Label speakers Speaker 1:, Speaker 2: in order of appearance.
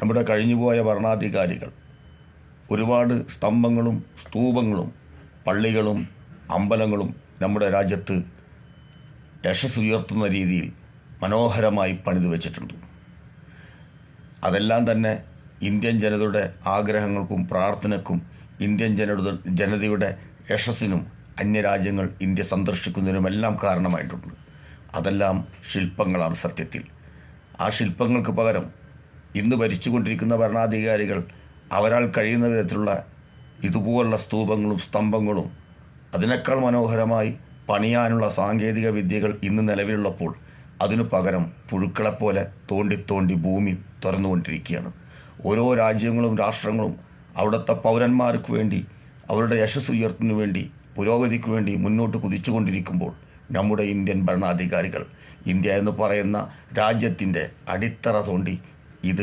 Speaker 1: നമ്മുടെ കഴിഞ്ഞുപോയ ഭരണാധികാരികൾ ഒരുപാട് സ്തംഭങ്ങളും സ്തൂപങ്ങളും പള്ളികളും അമ്പലങ്ങളും നമ്മുടെ രാജ്യത്ത് യശസ്സുയർത്തുന്ന രീതിയിൽ മനോഹരമായി പണിതു വച്ചിട്ടുണ്ട്. അതെല്ലാം തന്നെ ഇന്ത്യൻ ജനതയുടെ ആഗ്രഹങ്ങൾക്കും പ്രാർത്ഥനയ്ക്കും ഇന്ത്യൻ ജനതയുടെ യശസ്സിനും അന്യരാജ്യങ്ങൾ ഇന്ത്യ സന്ദർശിക്കുന്നതിനുമെല്ലാം കാരണമായിട്ടുണ്ട്. അതെല്ലാം ശില്പങ്ങളാണ് സത്യത്തിൽ. ആ ശില്പങ്ങൾക്ക് പകരം ഇന്ന് ഭരിച്ചുകൊണ്ടിരിക്കുന്ന ഭരണാധികാരികൾ അവരാൽ കഴിയുന്ന വിധത്തിലുള്ള ഇതുപോലുള്ള സ്തൂപങ്ങളും സ്തംഭങ്ങളും അതിനേക്കാൾ മനോഹരമായി പണിയാനുള്ള സാങ്കേതിക വിദ്യകൾ ഇന്ന് നിലവിലുള്ളപ്പോൾ അതിനു പകരം പുഴുക്കളെപ്പോലെ തോണ്ടി തോണ്ടി ഭൂമി തുറന്നുകൊണ്ടിരിക്കുകയാണ്. ഓരോ രാജ്യങ്ങളും രാഷ്ട്രങ്ങളും അവിടുത്തെ പൗരന്മാർക്ക് വേണ്ടി അവരുടെ യശസ് ഉയർത്തുന്നതിന് വേണ്ടി പുരോഗതിക്ക് വേണ്ടി മുന്നോട്ട് കുതിച്ചുകൊണ്ടിരിക്കുമ്പോൾ നമ്മുടെ ഇന്ത്യൻ ഭരണാധികാരികൾ ഇന്ത്യ എന്ന് പറയുന്ന രാജ്യത്തിൻ്റെ അടിത്തറ തോണ്ടി ഇത്